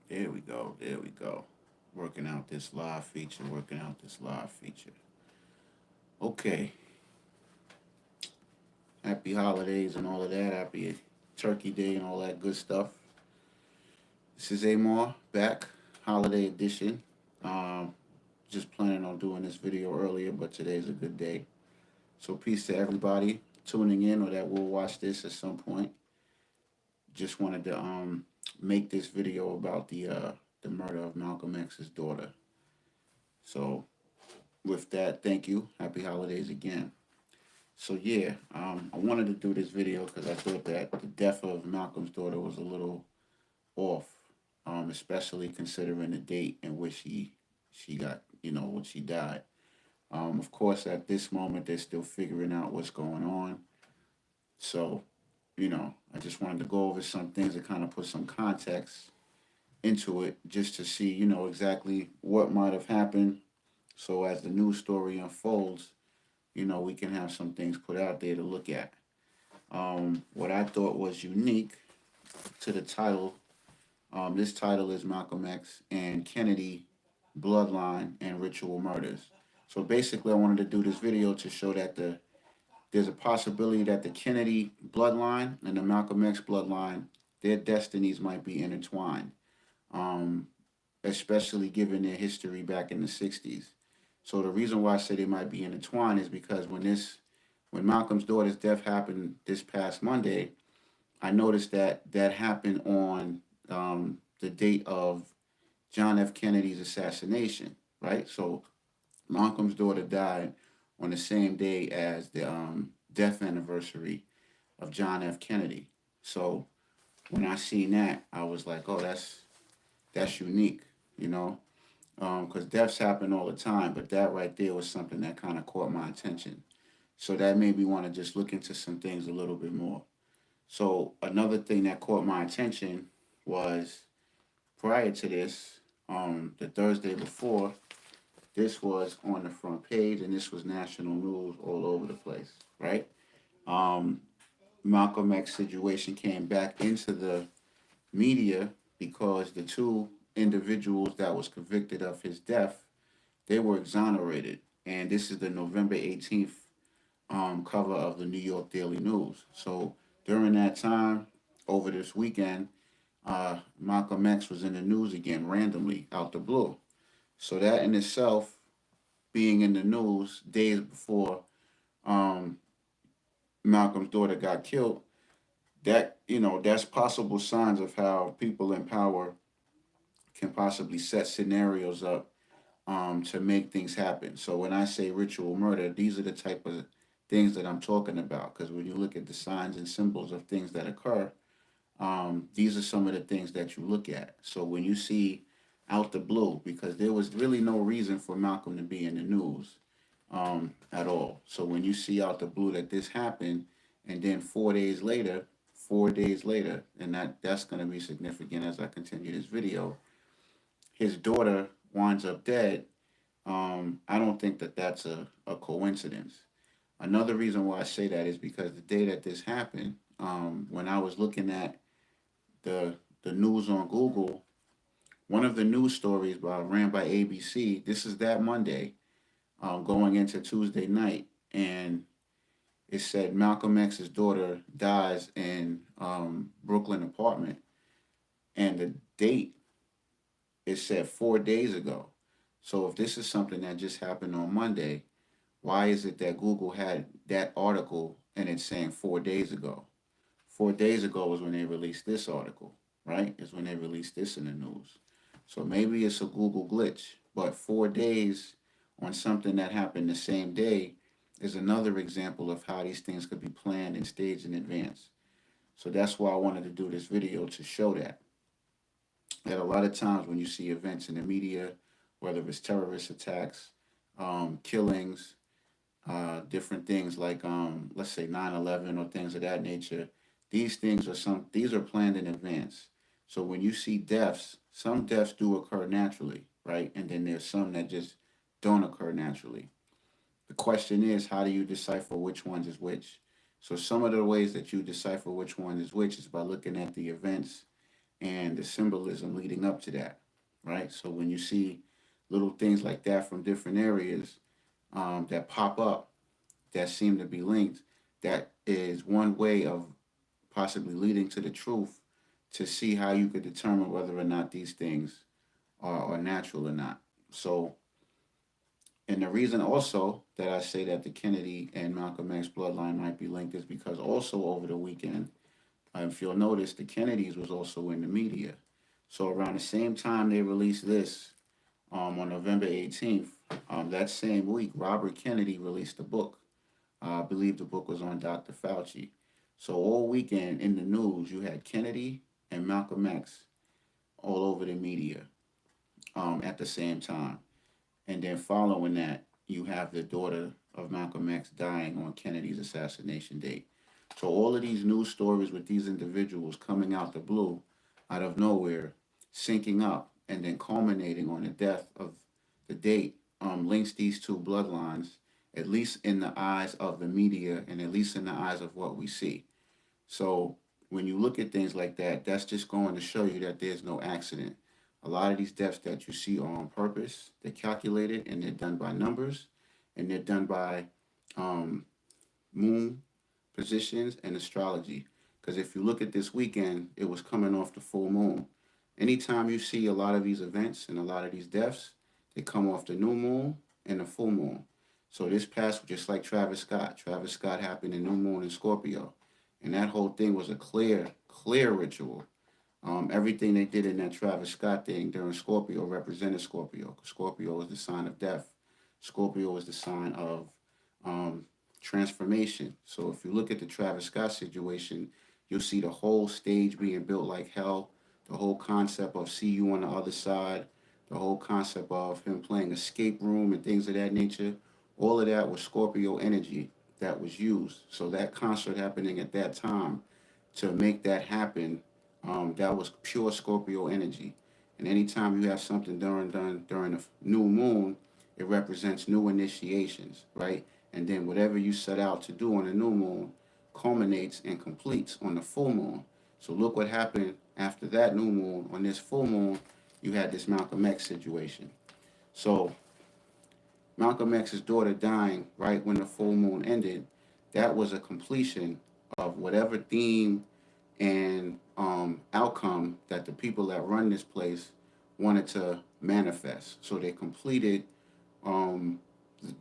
There we go. There we go. Working out this live feature. Working out this live feature. Okay. Happy holidays and all of that. Happy Turkey Day and all that good stuff. This is Amar back. Holiday edition. Um, just planning on doing this video earlier, but today's a good day. So peace to everybody tuning in or that will watch this at some point. Just wanted to make this video about the murder of Malcolm X's daughter. So with that, thank you. Happy holidays again. So yeah, I wanted to do this video because I thought that the death of Malcolm's daughter was a little off, especially considering the date in which she got, when she died. Of course, at this moment, they're still figuring out what's going on. So, I just wanted to go over some things to kind of put some context into it, just to see, exactly what might have happened. So as the news story unfolds, we can have some things put out there to look at. What I thought was unique to the title, this title is Malcolm X and Kennedy, Bloodline and Ritual Murders. So basically, I wanted to do this video to show that there's a possibility that the Kennedy bloodline and the Malcolm X bloodline, their destinies might be intertwined, um, especially given their history back in the 60s. So the reason why I say they might be intertwined is because when Malcolm's daughter's death happened this past Monday, I noticed that that happened on the date of John F. Kennedy's assassination, right? So Malcolm's daughter died on the same day as the death anniversary of John F. Kennedy. So when I seen that, I was like, oh, that's unique, you know, because deaths happen all the time, but that right there was something that kind of caught my attention. So that made me want to just look into some things a little bit more. So another thing that caught my attention was prior to this, the Thursday before, this was on the front page and this was national news all over the place, right? Um, Malcolm X situation came back into the media because the two individuals that was convicted of his death, they were exonerated. And this is the November 18th cover of the New York Daily News. So during that time, over this weekend, Malcolm X was in the news again randomly out the blue. So that in itself, being in the news days before um, Malcolm's daughter got killed, that that's possible signs of how people in power can possibly set scenarios up to make things happen. So when I say ritual murder, these are the type of things that I'm talking about. Because when you look at the signs and symbols of things that occur, these are some of the things that you look at. So when you see out the blue, because there was really no reason for Malcolm to be in the news at all. So when you see out the blue that this happened, and then 4 days later, and that's going to be significant as I continue this video, his daughter winds up dead. I don't think that that's a coincidence. Another reason why I say that is because the day that this happened, when I was looking at the the news on Google, one of the news stories ran by ABC. This is that Monday, going into Tuesday night, and it said Malcolm X's daughter dies in Brooklyn apartment, and the date it said 4 days ago. So if this is something that just happened on Monday, why is it that Google had that article and it's saying 4 days ago? 4 days ago was when they released this article, right? Is when they released this in the news. So maybe it's a Google glitch, but 4 days on something that happened the same day is another example of how these things could be planned and staged in advance. So that's why I wanted to do this video to show that a lot of times when you see events in the media, whether it's terrorist attacks, killings, different things like let's say 9/11 or things of that nature, these are planned in advance. So when you see deaths, some deaths do occur naturally, right? And then there's some that just don't occur naturally. The question is, how do you decipher which ones is which? So some of the ways that you decipher which one is which is by looking at the events and the symbolism leading up to that, right? So when you see little things like that from different areas that pop up that seem to be linked, that is one way of possibly leading to the truth to see how you could determine whether or not these things are natural or not. So, and the reason also that I say that the Kennedy and Malcolm X bloodline might be linked is because also over the weekend, if you'll notice, the Kennedys was also in the media. So around the same time they released this on November 18th, that same week, Robert Kennedy released a book. I believe the book was on Dr. Fauci. So all weekend in the news, you had Kennedy and Malcolm X all over the media at the same time. And then following that, you have the daughter of Malcolm X dying on Kennedy's assassination date. So all of these news stories with these individuals coming out the blue, out of nowhere, syncing up, and then culminating on the death of the date, links these two bloodlines, at least in the eyes of the media and at least in the eyes of what we see. So when you look at things like that, that's just going to show you that there's no accident. A lot of these deaths that you see are on purpose. They're calculated and they're done by numbers and they're done by um, moon positions and astrology. Because if you look at this weekend, it was coming off the full moon. Anytime you see a lot of these events and a lot of these deaths, they come off the new moon and the full moon. So this past, just like Travis Scott happened in new moon in Scorpio. And that whole thing was a clear ritual. Everything they did in that Travis Scott thing during Scorpio represented Scorpio. Scorpio is the sign of death. Scorpio is the sign of um, transformation. So if you look at the Travis Scott situation, you'll see the whole stage being built like hell. The whole concept of see you on the other side. The whole concept of him playing escape room and things of that nature. All of that was Scorpio energy that was used. So that concert happening at that time to make that happen, that was pure Scorpio energy. And anytime you have something done during a new moon, it represents new initiations, right? And then whatever you set out to do on a new moon culminates and completes on the full moon. So look what happened after that new moon. On this full moon, you had this Malcolm X situation. So Malcolm X's daughter dying right when the full moon ended, that was a completion of whatever theme and outcome that the people that run this place wanted to manifest. So they completed um,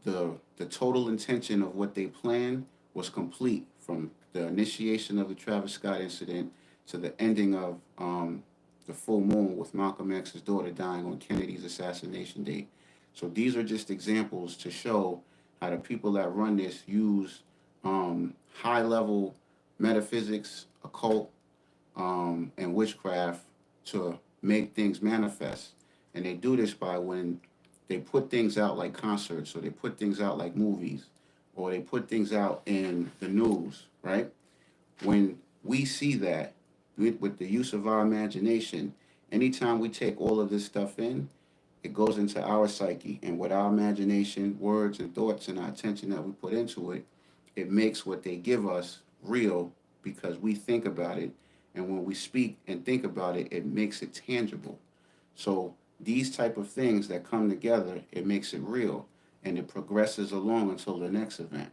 the total intention of what they planned was complete from the initiation of the Travis Scott incident to the ending of the full moon with Malcolm X's daughter dying on Kennedy's assassination date. So these are just examples to show how the people that run this use high level metaphysics, occult, and witchcraft to make things manifest. And they do this by when they put things out like concerts, or they put things out like movies, or they put things out in the news, right? When we see that with the use of our imagination, anytime we take all of this stuff in, it goes into our psyche. And with our imagination, words, and thoughts, and our attention that we put into it, it makes what they give us real because we think about it. And when we speak and think about it, it makes it tangible. So these type of things that come together, it makes it real and it progresses along until the next event.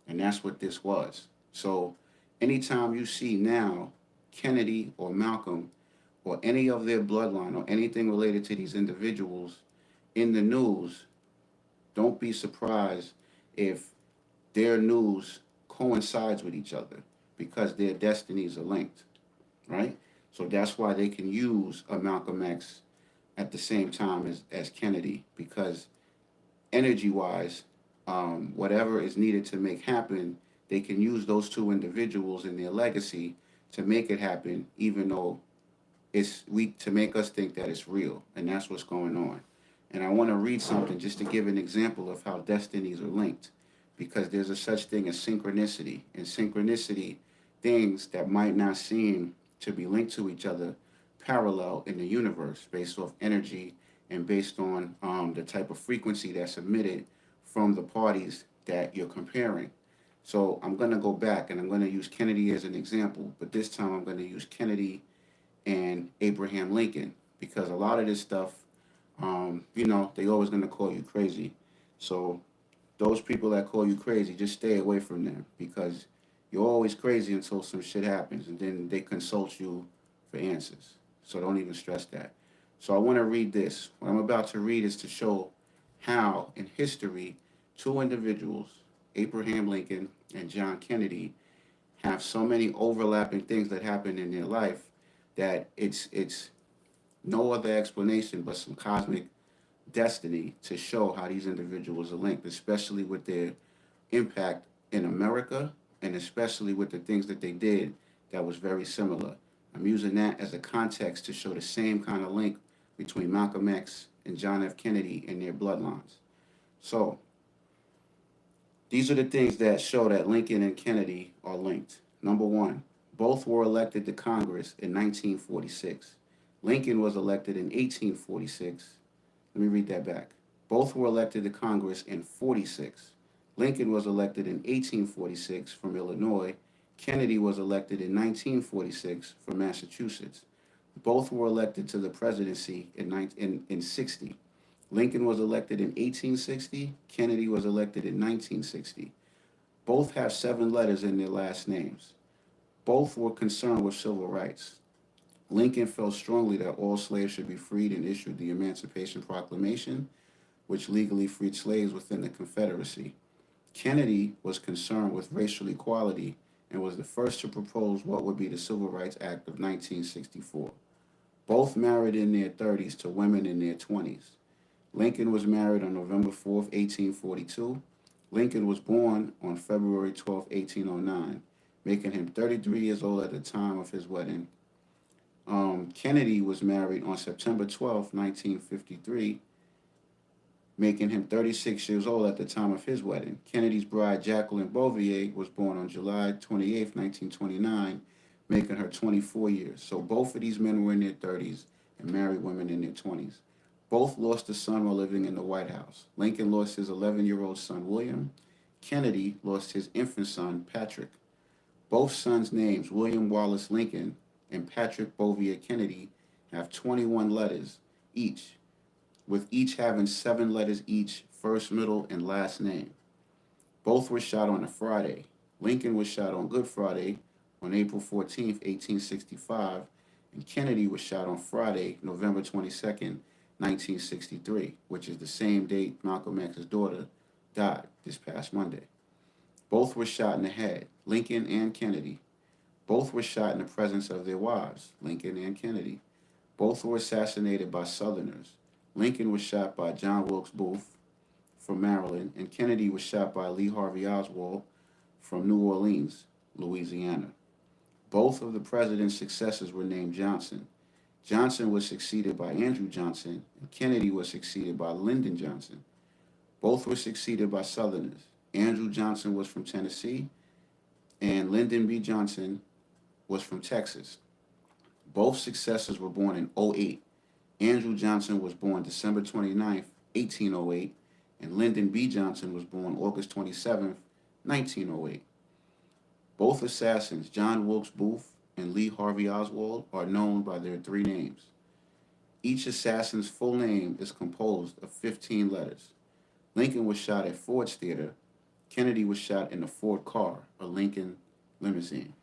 And that's what this was. So anytime you see now Kennedy or Malcolm or any of their bloodline or anything related to these individuals in the news, don't be surprised if their news coincides with each other because their destinies are linked, right? So that's why they can use a Malcolm X at the same time as Kennedy because energy wise, whatever is needed to make happen, they can use those two individuals in their legacy to make it happen, even though it's weak to make us think that it's real. And that's what's going on. And I want to read something just to give an example of how destinies are linked because there's a such thing as synchronicity. And synchronicity, things that might not seem to be linked to each other, parallel in the universe based off energy and based on the type of frequency that's emitted from the parties that you're comparing. So I'm going to go back and I'm going to use Kennedy as an example, but this time I'm going to use Kennedy and Abraham Lincoln, because a lot of this stuff, they always going to call you crazy. So those people that call you crazy, just stay away from them, because you're always crazy until some shit happens, and then they consult you for answers. So don't even stress that. So I want to read this. What I'm about to read is to show how, in history, two individuals, Abraham Lincoln and John Kennedy, have so many overlapping things that happen in their life that it's no other explanation but some cosmic destiny to show how these individuals are linked, especially with their impact in America, and especially with the things that they did that was very similar. I'm using that as a context to show the same kind of link between Malcolm X and John F. Kennedy and their bloodlines. So these are the things that show that Lincoln and Kennedy are linked. Number one, both were elected to Congress in 1946. Lincoln was elected in 1846. Let me read that back. Both were elected to Congress in 46. Lincoln was elected in 1846 from Illinois. Kennedy was elected in 1946 from Massachusetts. Both were elected to the presidency in 60. Lincoln was elected in 1860. Kennedy was elected in 1960. Both have 7 letters in their last names. Both were concerned with civil rights. Lincoln felt strongly that all slaves should be freed and issued the Emancipation Proclamation, which legally freed slaves within the Confederacy. Kennedy was concerned with racial equality and was the first to propose what would be the Civil Rights Act of 1964. Both married in their 30s to women in their 20s. Lincoln was married on November 4th, 1842. Lincoln was born on February 12th, 1809, making him 33 years old at the time of his wedding. Kennedy was married on September 12th, 1953, making him 36 years old at the time of his wedding. Kennedy's bride, Jacqueline Bouvier, was born on July 28th, 1929, making her 24 years. So both of these men were in their 30s and married women in their 20s. Both lost a son while living in the White House. Lincoln lost his 11-year-old son, William. Kennedy lost his infant son, Patrick. Both sons' names, William Wallace Lincoln and Patrick Bouvier Kennedy, have 21 letters each, with each having 7 letters each, first, middle, and last name. Both were shot on a Friday. Lincoln was shot on Good Friday on April 14th, 1865, and Kennedy was shot on Friday, November 22nd, 1963, which is the same date Malcolm X's daughter died this past Monday. Both were shot in the head, Lincoln and Kennedy. Both were shot in the presence of their wives, Lincoln and Kennedy. Both were assassinated by Southerners. Lincoln was shot by John Wilkes Booth from Maryland, and Kennedy was shot by Lee Harvey Oswald from New Orleans, Louisiana. Both of the president's successors were named Johnson. Johnson was succeeded by Andrew Johnson, and Kennedy was succeeded by Lyndon Johnson. Both were succeeded by Southerners. Andrew Johnson was from Tennessee, and Lyndon B. Johnson was from Texas. Both successors were born in 08. Andrew Johnson was born December 29th, 1808, and Lyndon B. Johnson was born August 27th, 1908. Both assassins, John Wilkes Booth and Lee Harvey Oswald, are known by their 3 names. Each assassin's full name is composed of 15 letters. Lincoln was shot at Ford's Theater. Kennedy was shot in a Ford car, a Lincoln limousine.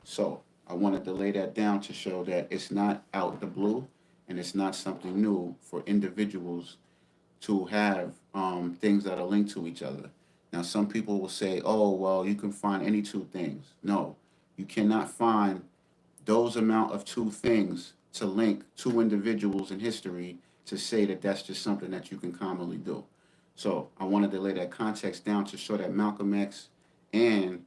So I wanted to lay that down to show that it's not out the blue, and it's not something new for individuals to have things that are linked to each other. Now, some people will say, oh, well, you can find any 2 things. No, you cannot find those amount of 2 things to link 2 individuals in history to say that that's just something that you can commonly do. So I wanted to lay that context down to show that Malcolm X and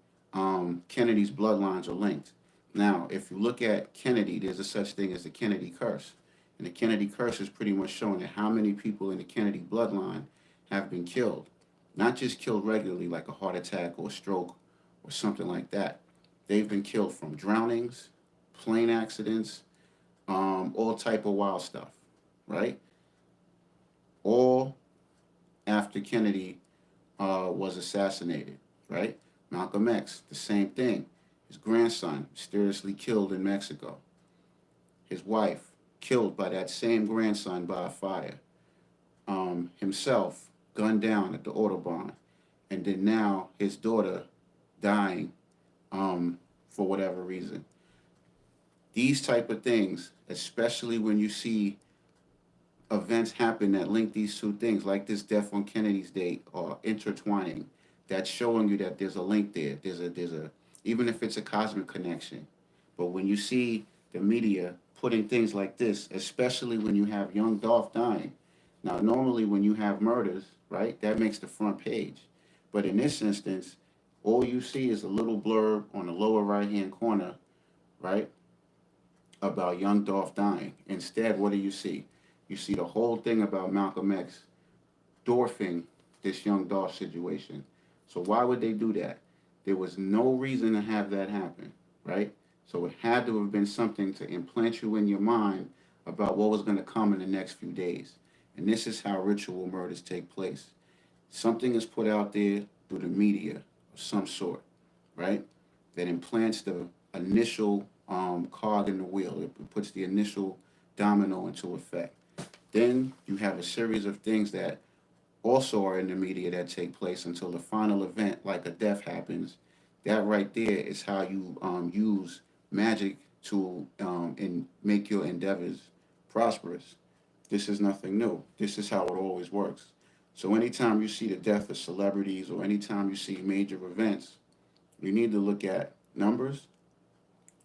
Kennedy's bloodlines are linked. Now, if you look at Kennedy, there's a such thing as the Kennedy curse. And the Kennedy curse is pretty much showing that how many people in the Kennedy bloodline have been killed. Not just killed regularly like a heart attack or a stroke or something like that. They've been killed from drownings, plane accidents, all type of wild stuff, right? All after Kennedy was assassinated, right? Malcolm X, the same thing. His grandson mysteriously killed in Mexico. his wife killed by that same grandson by a fire, himself gunned down at the Autobahn, and then now his daughter dying for whatever reason. These type of things, especially when you see events happen that link these two things, like this death on Kennedy's date, or intertwining, that's showing you that there's a link there. There's a even if it's a cosmic connection. But when you see the media putting things like this, especially when you have young Dolph dying, now normally when you have murders, right, that makes the front page. But in this instance, all you see is a little blurb on the lower right hand corner, right, about young Dolph dying. Instead, what do you see? You see the whole thing about Malcolm X dwarfing this young Dolph situation. So why would they do that? There was no reason to have that happen, right? So it had to have been something to implant you in your mind about what was going to come in the next few days. And this is how ritual murders take place. Something is put out there through the media of some sort, right? That implants the initial cog in the wheel. It puts the initial domino into effect. Then you have a series of things that also are in the media that take place until the final event, like a death happens. That right there is how you use magic to and make your endeavors prosperous. This is nothing new. This is how it always works. So anytime you see the death of celebrities or anytime you see major events, you need to look at numbers,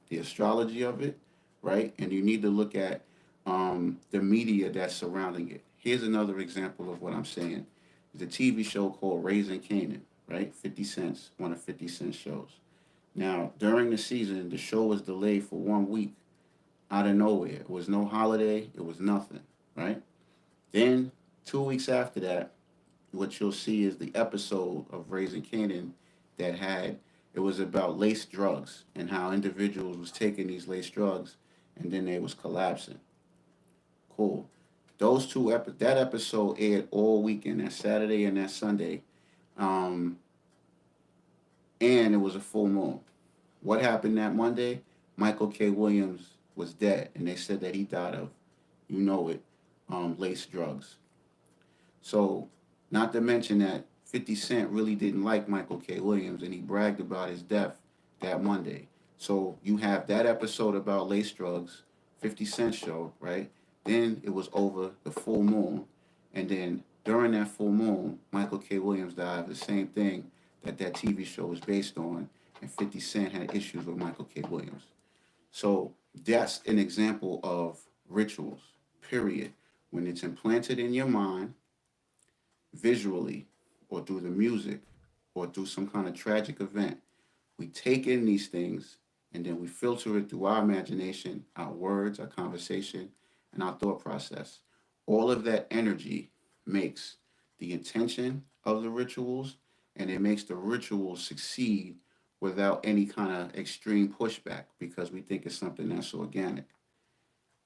the astrology of it, right? And you need to look at the media that's surrounding it. Here's another example of what I'm saying. There's a TV show called Raising Canaan, right? 50 Cent's, one of 50 Cent's shows. Now, during the season, the show was delayed for 1 week out of nowhere. It was no holiday, it was nothing, right? Then, 2 weeks after that, what you'll see is the episode of Raising Canaan that had, it was about laced drugs and how individuals was taking these laced drugs and then they was collapsing. Cool. That episode aired all weekend, that Saturday and that Sunday, um, and it was a full moon. What happened that Monday? Michael K. Williams was dead, and they said that he died of, you know it, laced drugs. So, not to mention that 50 Cent really didn't like Michael K. Williams, and he bragged about his death that Monday. So, you have that episode about lace drugs, 50 Cent show, right? Then it was over the full moon. And then during that full moon, Michael K. Williams died of the same thing that TV show was based on. And 50 Cent had issues with Michael K. Williams. So that's an example of rituals, period. When it's implanted in your mind, visually, or through the music, or through some kind of tragic event, we take in these things and then we filter it through our imagination, our words, our conversation, and our thought process. All of that energy makes the intention of the rituals and it makes the rituals succeed without any kind of extreme pushback because we think it's something that's organic.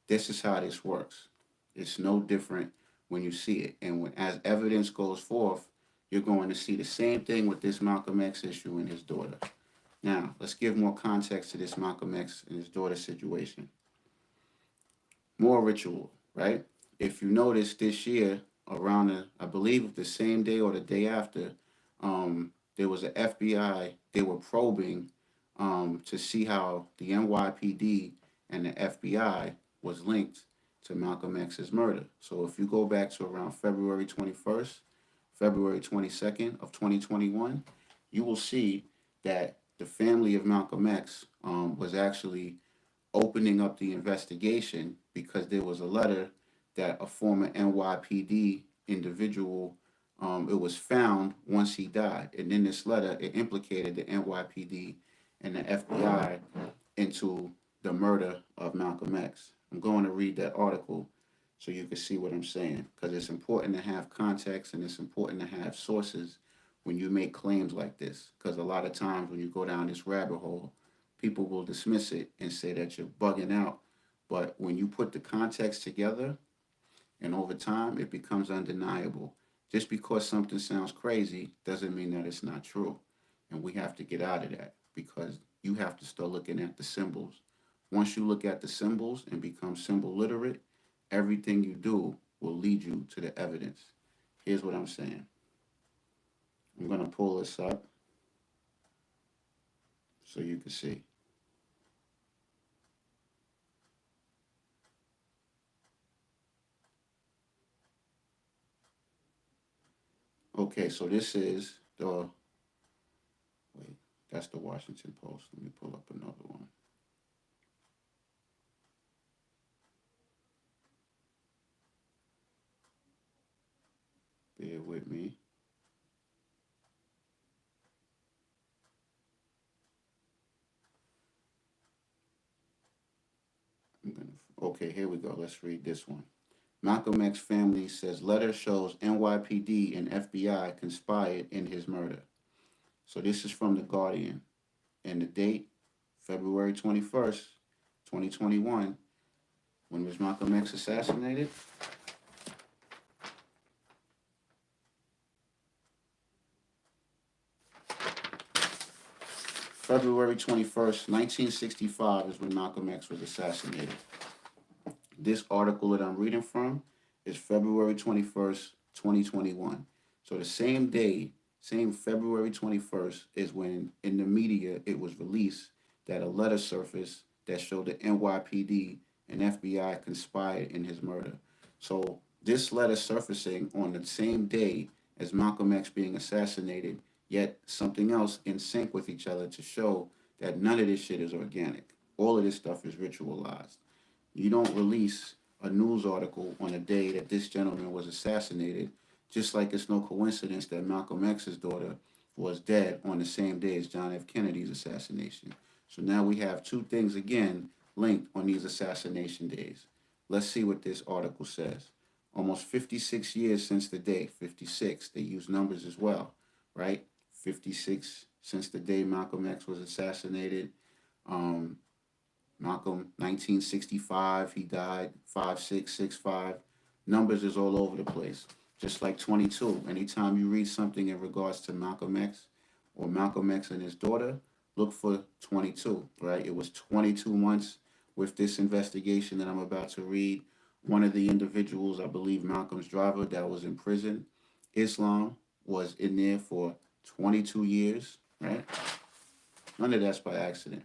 This is how this works. It's no different when you see it. And as evidence goes forth, you're going to see the same thing with this Malcolm X issue and his daughter. Now, let's give more context to this Malcolm X and his daughter situation. More ritual, right? If you notice this year, around I believe the same day or the day after, there was an FBI, they were probing to see how the NYPD and the FBI was linked to Malcolm X's murder. So if you go back to around February 21st, February 22nd of 2021, you will see that the family of Malcolm X was actually opening up the investigation because there was a letter that a former NYPD individual, it was found once he died. And in this letter, it implicated the NYPD and the FBI into the murder of Malcolm X. I'm going to read that article so you can see what I'm saying because it's important to have context and it's important to have sources when you make claims like this because a lot of times when you go down this rabbit hole, people will dismiss it and say that you're bugging out. But when you put the context together and over time, it becomes undeniable. Just because something sounds crazy doesn't mean that it's not true. And we have to get out of that because you have to start looking at the symbols Once you look at the symbols and become symbol literate, everything you do will lead you to the evidence. Here's what I'm saying. I'm going to pull this up so you can see. Okay, so this is the, wait, that's the Washington Post. Let me pull up another one. Bear with me. I'm gonna, okay, here we go. Let's read this one. Malcolm X family says letter shows NYPD and FBI conspired in his murder. So this is from The Guardian. And the date, February 21st, 2021. When was Malcolm X assassinated? February 21st, 1965 is when Malcolm X was assassinated. This article that I'm reading from is February 21st, 2021. So the same day, same February 21st is when in the media it was released that a letter surfaced that showed the NYPD and FBI conspired in his murder. So this letter surfacing on the same day as Malcolm X being assassinated, yet something else in sync with each other to show that none of this shit is organic. All of this stuff is ritualized. You don't release a news article on the day that this gentleman was assassinated, just like it's no coincidence that Malcolm X's daughter was dead on the same day as John F. Kennedy's assassination. So now we have two things again linked on these assassination days. Let's see what this article says. Almost 56 years since the day, 56, they use numbers as well, right? 56 since the day Malcolm X was assassinated. Um, Malcolm, 1965, he died 5 6 6 5. Numbers is all over the place. Just like 22. Anytime you read something in regards to Malcolm X or Malcolm X and his daughter, look for 22, right? It was 22 months with this investigation that I'm about to read. One of the individuals, I believe Malcolm's driver, that was in prison, Islam, was in there for 22 years, right? None of that's by accident.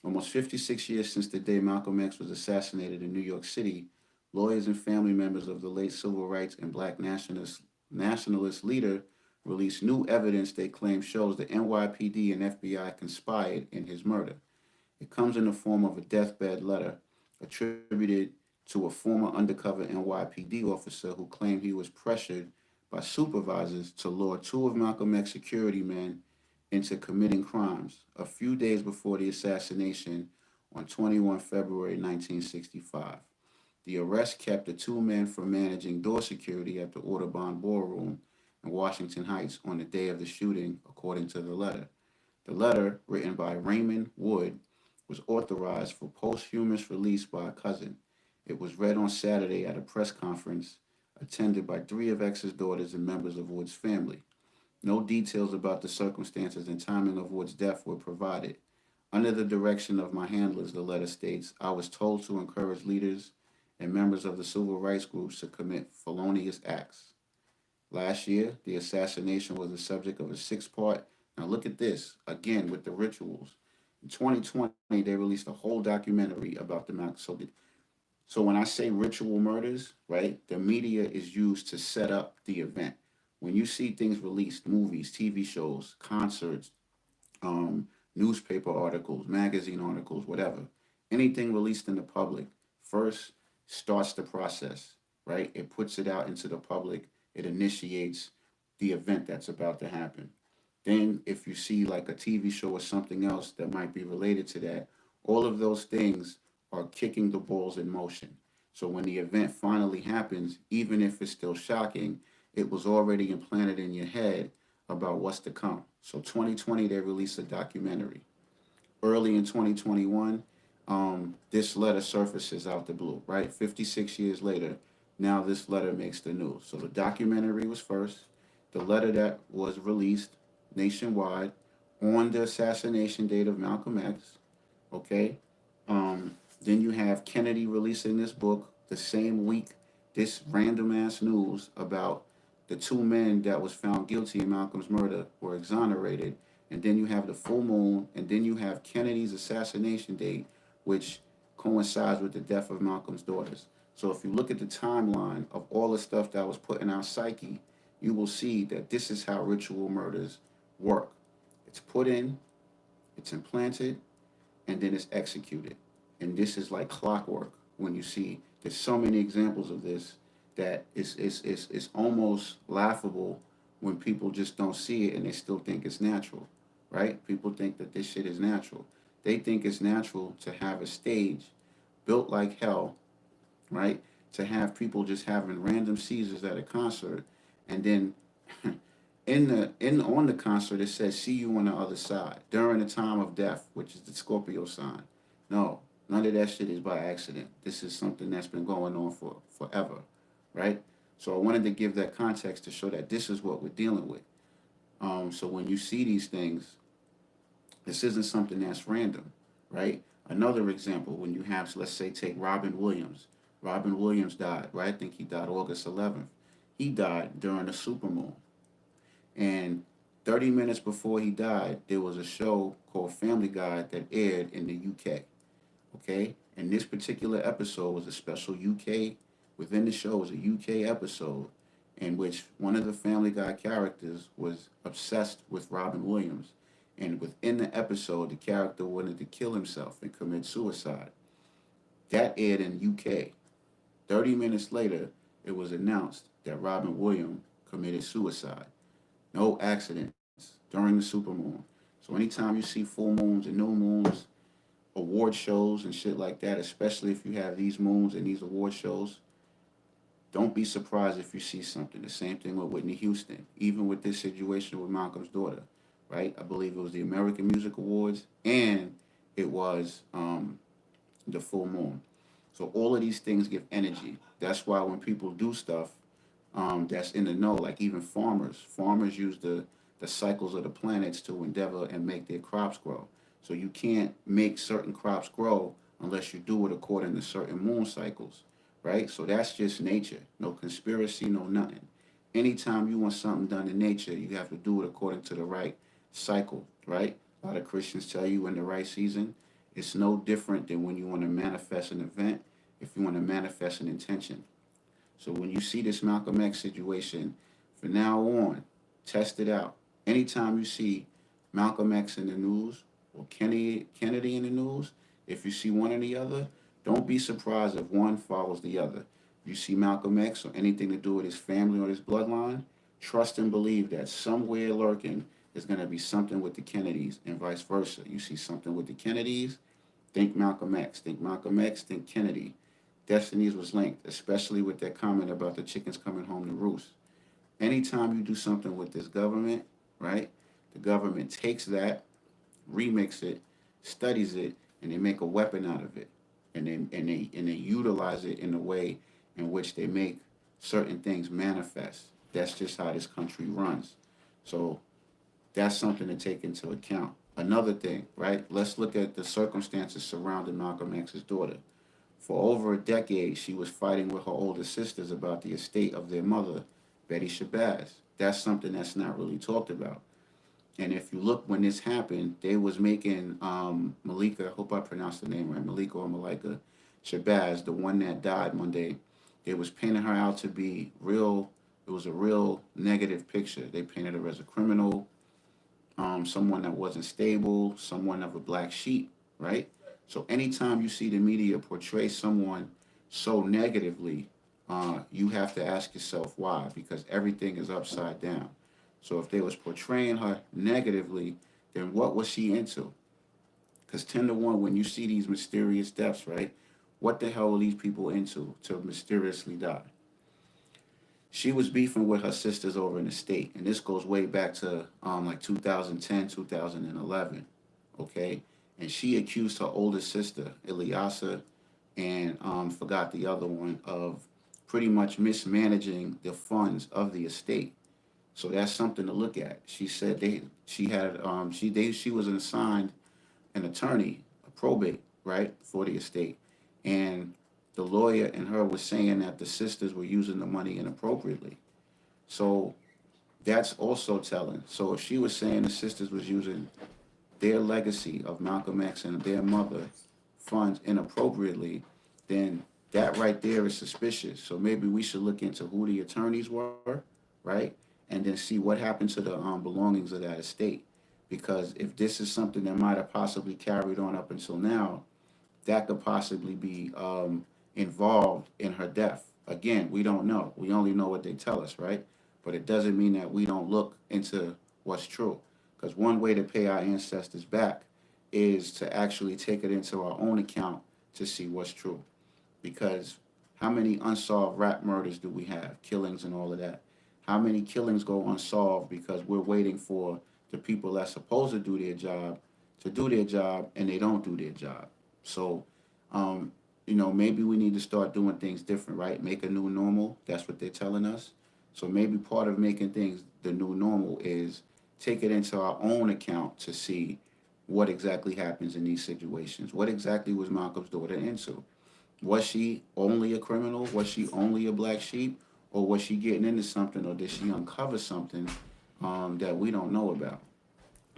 Almost 56 years since the day Malcolm X was assassinated in New York City, lawyers and family members of the late civil rights and black nationalist leader released new evidence they claim shows the NYPD and FBI conspired in his murder. It comes in the form of a deathbed letter attributed to a former undercover NYPD officer who claimed he was pressured by supervisors to lure two of Malcolm X's security men into committing crimes a few days before the assassination on 21 February 1965. The arrest kept the two men from managing door security at the Audubon Ballroom in Washington Heights on the day of the shooting, according to the letter. The letter, written by Raymond Wood, was authorized for posthumous release by a cousin. It was read on Saturday at a press conference attended by three of X's daughters and members of Wood's family. No details about the circumstances and timing of Wood's death were provided. Under the direction of my handlers, the letter states, I was told to encourage leaders and members of the civil rights groups to commit felonious acts. Last year, the assassination was the subject of a six-part. Now look at this, again with the rituals. In 2020, they released a whole documentary about the Mac. So when I say ritual murders, right, the media is used to set up the event. When you see things released, movies, TV shows, concerts, newspaper articles, magazine articles, whatever, anything released in the public first starts the process, right? It puts it out into the public. It initiates the event that's about to happen. Then, if you see like a TV show or something else that might be related to that, all of those things are kicking the balls in motion. So when the event finally happens, even if it's still shocking, it was already implanted in your head about what's to come. So 2020, they released a documentary. Early in 2021, this letter surfaces out the blue, right? 56 years later, now this letter makes the news. So the documentary was first, the letter that was released nationwide on the assassination date of Malcolm X, okay? Then you have Kennedy releasing this book the same week. This random ass news about the two men that was found guilty in Malcolm's murder were exonerated. And then you have the full moon, and then you have Kennedy's assassination date, which coincides with the death of Malcolm's daughters. So if you look at the timeline of all the stuff that was put in our psyche, you will see that this is how ritual murders work. It's put in, it's implanted, and then it's executed. And this is like clockwork when you see there's so many examples of this that it's almost laughable when people just don't see it and they still think it's natural, right? People think that this shit is natural. They think it's natural to have a stage built like hell, right? To have people just having random seizures at a concert, and then in on the concert it says "See you on the other side" during the time of death, which is the Scorpio sign. No, none of that shit is by accident. This is something that's been going on for forever, right? So I wanted to give that context to show that this is what we're dealing with. So when you see these things, this isn't something that's random, right? Another example, when you have, let's say, take Robin Williams. Robin Williams died, right? I think he died August 11th. He died during the supermoon. And 30 minutes before he died, there was a show called Family Guy that aired in the UK. Okay? And this particular episode was a special UK, within the show was a UK episode in which one of the Family Guy characters was obsessed with Robin Williams. And within the episode, the character wanted to kill himself and commit suicide. That aired in UK. 30 minutes later, it was announced that Robin Williams committed suicide. No accidents during the supermoon. So anytime you see full moons and new moons, award shows and shit like that, especially if you have these moons and these award shows, don't be surprised if you see something. The same thing with Whitney Houston, even with this situation with Malcolm's daughter, right? I believe it was the American Music Awards and it was the full moon. So all of these things give energy. That's why when people do stuff that's in the know, like even farmers use the cycles of the planets to endeavor and make their crops grow. So you can't make certain crops grow unless you do it according to certain moon cycles, right? So that's just nature. No conspiracy, no nothing. Anytime you want something done in nature, you have to do it according to the right cycle, right? A lot of Christians tell you in the right season. It's no different than when you want to manifest an event, if you want to manifest an intention. So when you see this Malcolm X situation, from now on, test it out. Anytime you see Malcolm X in the news or Kennedy in the news, if you see one or the other, don't be surprised if one follows the other. If you see Malcolm X or anything to do with his family or his bloodline, trust and believe that somewhere lurking is going to be something with the Kennedys and vice versa. You see something with the Kennedys, think Malcolm X. Think Malcolm X, think Kennedy. Destinies was linked, especially with that comment about the chickens coming home to roost. Anytime you do something with this government, right, the government takes that, remix it, studies it, and they make a weapon out of it. And they utilize it in a way in which they make certain things manifest. That's just how this country runs. So that's something to take into account. Another thing, right? Let's look at the circumstances surrounding Malcolm X's daughter. For over a decade, she was fighting with her older sisters about the estate of their mother, Betty Shabazz. That's something that's not really talked about. And if you look when this happened, they was making Malikah, I hope I pronounced the name right, Malikah Shabazz, the one that died Monday. They was painting her out to be real. It was a real negative picture. They painted her as a criminal, someone that wasn't stable, someone of a black sheep, right? So anytime you see the media portray someone so negatively, you have to ask yourself why, because everything is upside down. So if they was portraying her negatively, then what was she into? Because 10 to 1, when you see these mysterious deaths, right? What the hell are these people into to mysteriously die? She was beefing with her sisters over in the state, and this goes way back to like 2010, 2011, okay? And she accused her older sister, Ilyasa, and forgot the other one, of pretty much mismanaging the funds of the estate. So that's something to look at. She said she was assigned an attorney, a probate, right, for the estate. And the lawyer and her was saying that the sisters were using the money inappropriately. So that's also telling. So if she was saying the sisters was using their legacy of Malcolm X and their mother funds inappropriately, then that right there is suspicious. So maybe we should look into who the attorneys were, right? And then see what happened to the belongings of that estate. Because if this is something that might have possibly carried on up until now, that could possibly be involved in her death. Again, we don't know. We only know what they tell us, right? But it doesn't mean that we don't look into what's true. Because one way to pay our ancestors back is to actually take it into our own account to see what's true. Because how many unsolved rap murders do we have? Killings and all of that. How many killings go unsolved because we're waiting for the people that's supposed to do their job and they don't do their job. So, um, maybe we need to start doing things different, right? Make a new normal. That's what they're telling us. So maybe part of making things the new normal is take it into our own account to see what exactly happens in these situations. What exactly was Malcolm's daughter into? Was she only a criminal? Was she only a black sheep? Or was she getting into something, or did she uncover something that we don't know about?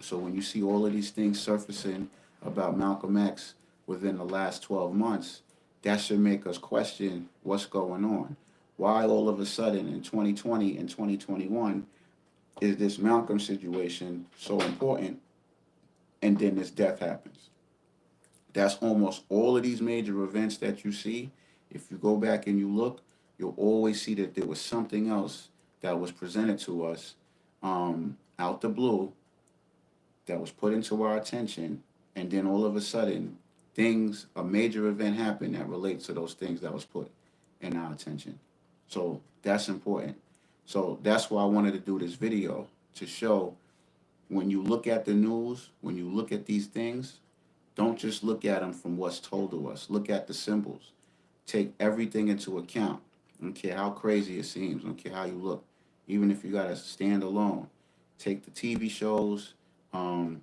So when you see all of these things surfacing about Malcolm X within the last 12 months, that should make us question what's going on. Why all of a sudden in 2020 and 2021 is this Malcolm situation so important and then this death happens? That's almost all of these major events that you see. If you go back and you look, you'll always see that there was something else that was presented to us out the blue that was put into our attention, and then all of a sudden, a major event happened that relates to those things that was put in our attention. So that's important. So that's why I wanted to do this video to show when you look at the news, when you look at these things, don't just look at them from what's told to us. Look at the symbols. Take everything into account. I don't care how crazy it seems. I don't care how you look. Even if you got to stand alone. Take the TV shows. Um,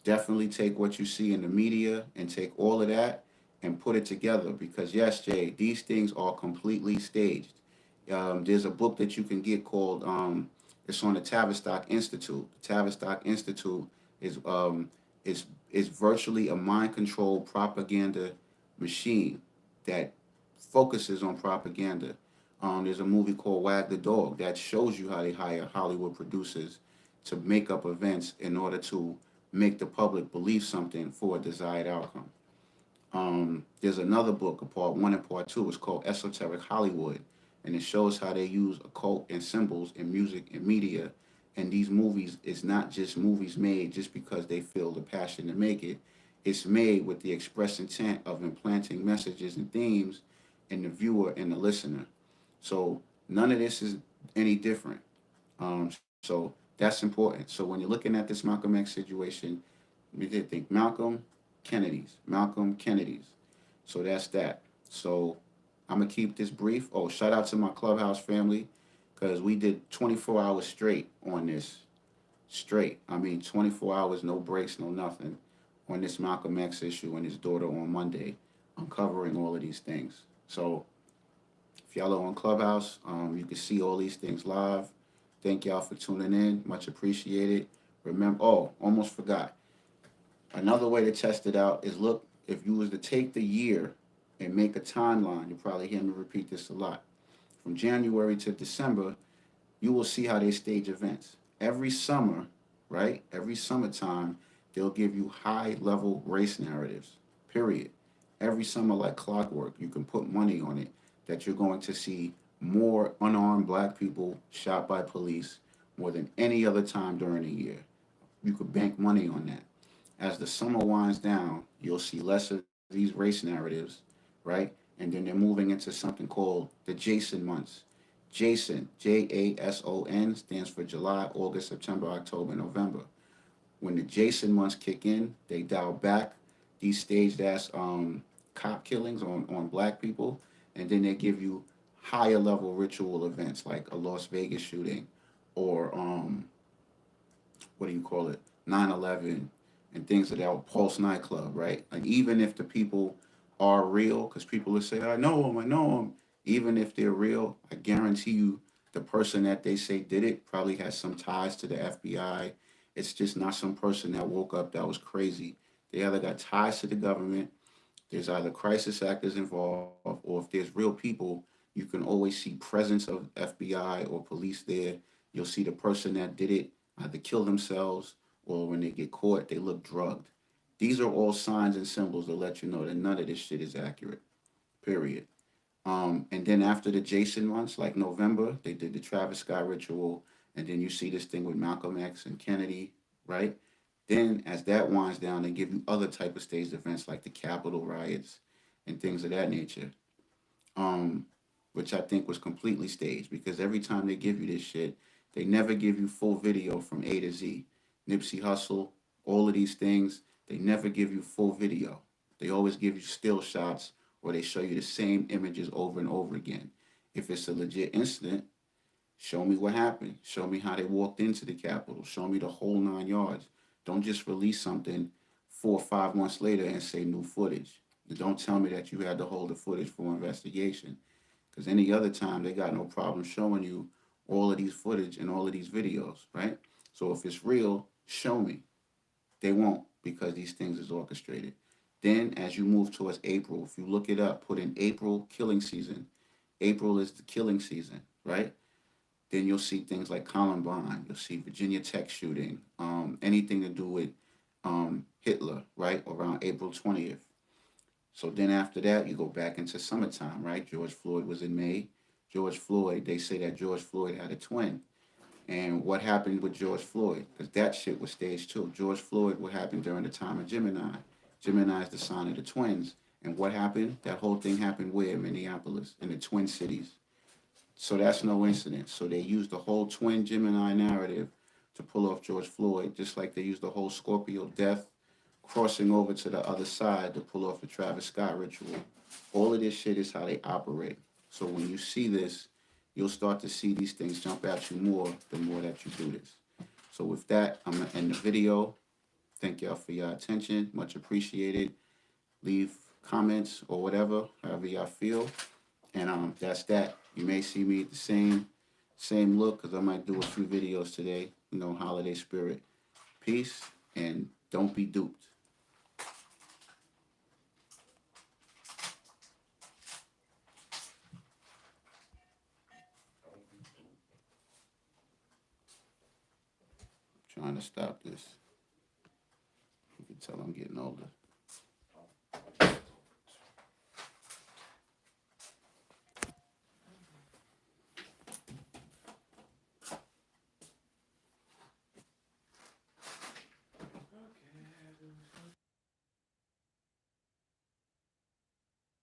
Definitely take what you see in the media and take all of that and put it together. Because, yes, Jay, these things are completely staged. There's a book that you can get called, it's on the Tavistock Institute. The Tavistock Institute is, um, is, is virtually a mind controlled propaganda machine that focuses on propaganda. There's a movie called Wag the Dog that shows you how they hire Hollywood producers to make up events in order to make the public believe something for a desired outcome. There's another book, a part one and part two. It's called Esoteric Hollywood, and it shows how they use occult and symbols in music and media. And these movies is not just movies made just because they feel the passion to make it. It's made with the express intent of implanting messages and themes in the viewer and the listener. So none of this is any different. So that's important. So when you're looking at this Malcolm X situation, we did think Malcolm Kennedy's. So that's that. So I'm gonna keep this brief. Oh, shout out to my clubhouse family, because we did 24 hours straight on this. Straight. I mean, 24 hours, no breaks, no nothing, on this Malcolm X issue and his daughter on Monday. I'm covering all of these things. So if y'all are on Clubhouse, you can see all these things live. Thank y'all for tuning in. Much appreciated. Remember, oh, almost forgot. Another way to test it out is look, if you was to take the year and make a timeline, you'll probably hear me repeat this a lot. From January to December, you will see how they stage events. Every summer, right? Every summertime, they'll give you high level race narratives, period. Every summer, like clockwork, you can put money on it that you're going to see more unarmed black people shot by police more than any other time during the year. You could bank money on that. As the summer winds down, you'll see less of these race narratives, right? And then they're moving into something called the Jason months. Jason, JASON, stands for July, August, September, October, November. When the Jason months kick in, they dial back these staged ass cop killings on black people, and then they give you higher level ritual events like a Las Vegas shooting or what do you call it, 9/11, and things of that, Pulse nightclub, right? And even if the people are real, because people will say, I know them. Even if they're real, I guarantee you the person that they say did it probably has some ties to the FBI. It's just not some person that woke up that was crazy. They either got ties to the government, there's either crisis actors involved, or if there's real people, you can always see presence of FBI or police there. You'll see the person that did it either kill themselves, or when they get caught, they look drugged. These are all signs and symbols to let you know that none of this shit is accurate. Period. And then after the Jason months, like November, they did the Travis Scott ritual, and then you see this thing with Malcolm X and Kennedy, right? Then as that winds down, they give you other type of staged events like the Capitol riots and things of that nature, um, which I think was completely staged, because every time they give you this shit, they never give you full video from A to Z. Nipsey Hussle, all of these things, they never give you full video. They always give you still shots, or they show you the same images over and over again. If it's a legit incident, show me what happened. Show me how they walked into the Capitol. Show me the whole 9 yards. Don't just release something 4 or 5 months later and say new footage. And don't tell me that you had to hold the footage for investigation. Because any other time, they got no problem showing you all of these footage and all of these videos, right? So if it's real, show me. They won't, because these things is orchestrated. Then as you move towards April, if you look it up, put in April killing season. April is the killing season, right? Then you'll see things like Columbine. You'll see Virginia Tech shooting, anything to do with Hitler, right? Around April 20th. So then after that, you go back into summertime, right? George Floyd was in May. George Floyd, they say that George Floyd had a twin. And what happened with George Floyd? Because that shit was staged too. George Floyd, what happened during the time of Gemini? Gemini is the sign of the twins. And what happened? That whole thing happened where? Minneapolis, in the Twin Cities. So that's no incident. So they used the whole twin Gemini narrative to pull off George Floyd, just like they used the whole Scorpio death crossing over to the other side to pull off the Travis Scott ritual. All of this shit is how they operate. So when you see this, you'll start to see these things jump at you more the more that you do this. So with that, I'm going to end the video. Thank y'all for your attention. Much appreciated. Leave comments or whatever, however y'all feel. And that's that. You may see me at the same look, because I might do a few videos today. You know, holiday spirit. Peace, and don't be duped. I'm trying to stop this. You can tell I'm getting older.